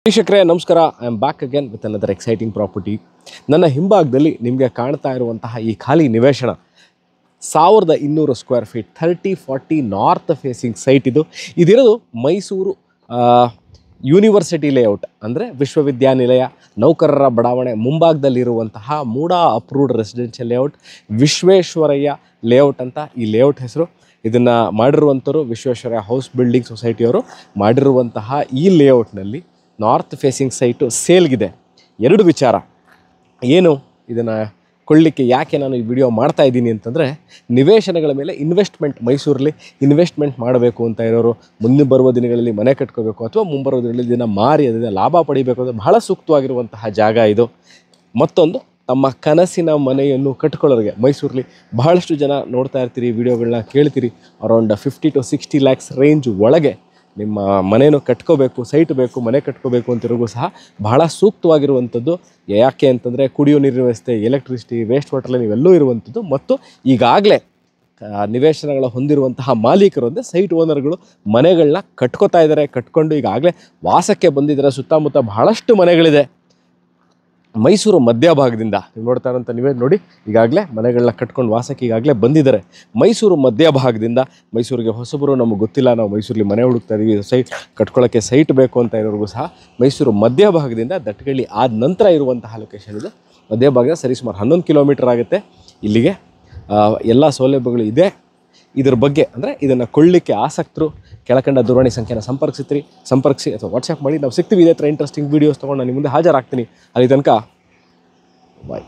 ವೀಕ್ಷಕರೇ ನಮಸ್ಕಾರ. I am back again with another exciting property. ನನ್ನ ಹಿಂಭಾಗದಲ್ಲಿ ನಿಮಗೆ ಕಾಣ್ತಾ ಇರುವಂತಹ ಈ ಖಾಲಿ ನಿವೇಶನ 1200 square feet 30-40 north facing site. ಇದಿರೋದು ಮೈಸೂರು ಯೂನಿವರ್ಸಿಟಿ ಲೇಔಟ್, ಅಂದರೆ ವಿಶ್ವವಿದ್ಯಾನಿಲಯ ನೌಕರರ ಬಡಾವಣೆ ಮುಂಭಾಗದಲ್ಲಿರುವಂತಹ MUDA approved residential layout, Visvesvaraya layout ಅಂತ ಈ ಲೇಔಟ್ ಹೆಸರು. ಇದನ್ನು ಮಾಡಿರುವಂಥವ್ರು ವಿಶ್ವೇಶ್ವರಯ್ಯ ಹೌಸ್ ಬಿಲ್ಡಿಂಗ್ ಸೊಸೈಟಿಯವರು ಮಾಡಿರುವಂತಹ ಈ ಲೇಔಟ್ನಲ್ಲಿ ನಾರ್ತ್ ಫೇಸಿಂಗ್ ಸೈಟು ಸೇಲ್ಗಿದೆ. ಎರಡು ವಿಚಾರ ಏನು, ಇದನ್ನು ಕೊಳ್ಳಲಿಕ್ಕೆ ಯಾಕೆ ನಾನು ಈ ವಿಡಿಯೋ ಮಾಡ್ತಾ ಇದ್ದೀನಿ ಅಂತಂದರೆ, ನಿವೇಶನಗಳ ಮೇಲೆ ಇನ್ವೆಸ್ಟ್ಮೆಂಟ್, ಮೈಸೂರಲ್ಲಿ ಇನ್ವೆಸ್ಟ್ಮೆಂಟ್ ಮಾಡಬೇಕು ಅಂತ ಇರೋರು, ಮುಂದೆ ಬರುವ ದಿನಗಳಲ್ಲಿ ಮನೆ ಕಟ್ಕೋಬೇಕು ಅಥವಾ ಮುಂಬರುವ ದಿನಗಳಲ್ಲಿ ಇದನ್ನು ಮಾರಿ ಅದರಿಂದ ಲಾಭ ಪಡಿಬೇಕು ಅಂದರೆ ಬಹಳ ಸೂಕ್ತವಾಗಿರುವಂತಹ ಜಾಗ ಇದು. ಮತ್ತೊಂದು, ತಮ್ಮ ಕನಸಿನ ಮನೆಯನ್ನು ಕಟ್ಕೊಳ್ಳೋರಿಗೆ ಮೈಸೂರಲ್ಲಿ ಬಹಳಷ್ಟು ಜನ ನೋಡ್ತಾ ಇರ್ತೀರಿ, ವಿಡಿಯೋಗಳನ್ನ ಕೇಳ್ತೀರಿ. ಅರೌಂಡ್ 50 to 60 lakhs ರೇಂಜ್ ಒಳಗೆ ನಿಮ್ಮ ಮನೇನು ಕಟ್ಕೋಬೇಕು, ಸೈಟ್ ಬೇಕು, ಮನೆ ಕಟ್ಕೋಬೇಕು ಅಂತಿರೋಗೂ ಸಹ ಬಹಳ ಸೂಕ್ತವಾಗಿರುವಂಥದ್ದು. ಯಾಕೆ ಅಂತಂದರೆ ಕುಡಿಯೋ ನೀರಿನ ವ್ಯವಸ್ಥೆ, ಎಲೆಕ್ಟ್ರಿಸಿಟಿ, ವೇಸ್ಟ್ ವಾಟರ್ ಲೈನ್ ಇವೆಲ್ಲವೂ ಇರುವಂಥದ್ದು. ಮತ್ತು ಈಗಾಗಲೇ ನಿವೇಶನಗಳ ಹೊಂದಿರುವಂತಹ ಮಾಲೀಕರು ಅಂದರೆ ಸೈಟ್ ಓನರ್ಗಳು ಮನೆಗಳನ್ನ ಕಟ್ಕೋತಾ ಇದ್ದಾರೆ, ಕಟ್ಕೊಂಡು ಈಗಾಗಲೇ ವಾಸಕ್ಕೆ ಬಂದಿದ್ದಾರೆ. ಸುತ್ತಮುತ್ತ ಬಹಳಷ್ಟು ಮನೆಗಳಿದೆ. ಮೈಸೂರು ಮಧ್ಯಭಾಗದಿಂದ ನೀವು ನೋಡ್ತಾ ಇರೋಂಥ ನೀವೇ ನೋಡಿ, ಈಗಾಗಲೇ ಮನೆಗಳನ್ನ ಕಟ್ಕೊಂಡು ವಾಸಕ್ಕೆ ಈಗಾಗಲೇ ಬಂದಿದ್ದಾರೆ. ಮೈಸೂರು ಮಧ್ಯಭಾಗದಿಂದ, ಮೈಸೂರಿಗೆ ಹೊಸಬರು, ನಮಗೆ ಗೊತ್ತಿಲ್ಲ, ನಾವು ಮೈಸೂರಲ್ಲಿ ಮನೆ ಹುಡುಕ್ತಾ ಇದ್ದೀವಿ, ಸೈಟ್ ಕಟ್ಕೊಳ್ಳೋಕ್ಕೆ ಸೈಟ್ ಬೇಕು ಅಂತ ಇರೋರಿಗೂ ಸಹ ಮೈಸೂರು ಮಧ್ಯಭಾಗದಿಂದ ದಟ್ಟಗಳ್ಳಿ ಆದ ನಂತರ ಇರುವಂತಹ ಲೊಕೇಶನ್ ಇದು. ಮಧ್ಯಭಾಗದ ಸರಿಸುಮಾರು 11 ಕಿಲೋಮೀಟರ್ ಆಗುತ್ತೆ ಇಲ್ಲಿಗೆ. ಎಲ್ಲ ಸೌಲಭ್ಯಗಳು ಇದೆ. ಇದ್ರ ಬಗ್ಗೆ ಅಂದರೆ ಇದನ್ನು ಕೊಳ್ಳಲಿಕ್ಕೆ ಆಸಕ್ತರು ಕೆಳಕಂಡ ದೂರವಾಣಿ ಸಂಖ್ಯೆನ ಸಂಪರ್ಕಿಸಿ ಅಥವಾ ವಾಟ್ಸಪ್ ಮಾಡಿ. ನಾವು ಸಿಗ್ತೀವಿ ಇದೇ ಥರ ಇಂಟ್ರೆಸ್ಟಿಂಗ್ ವೀಡಿಯೋಸ್ ತೊಗೊಂಡು ನಾನು ನಿಮ್ಮ ಮುಂದೆ ಹಾಜರಾಗ್ತೀನಿ. ಅಲ್ಲಿ ತನಕ ಬಾಯ್.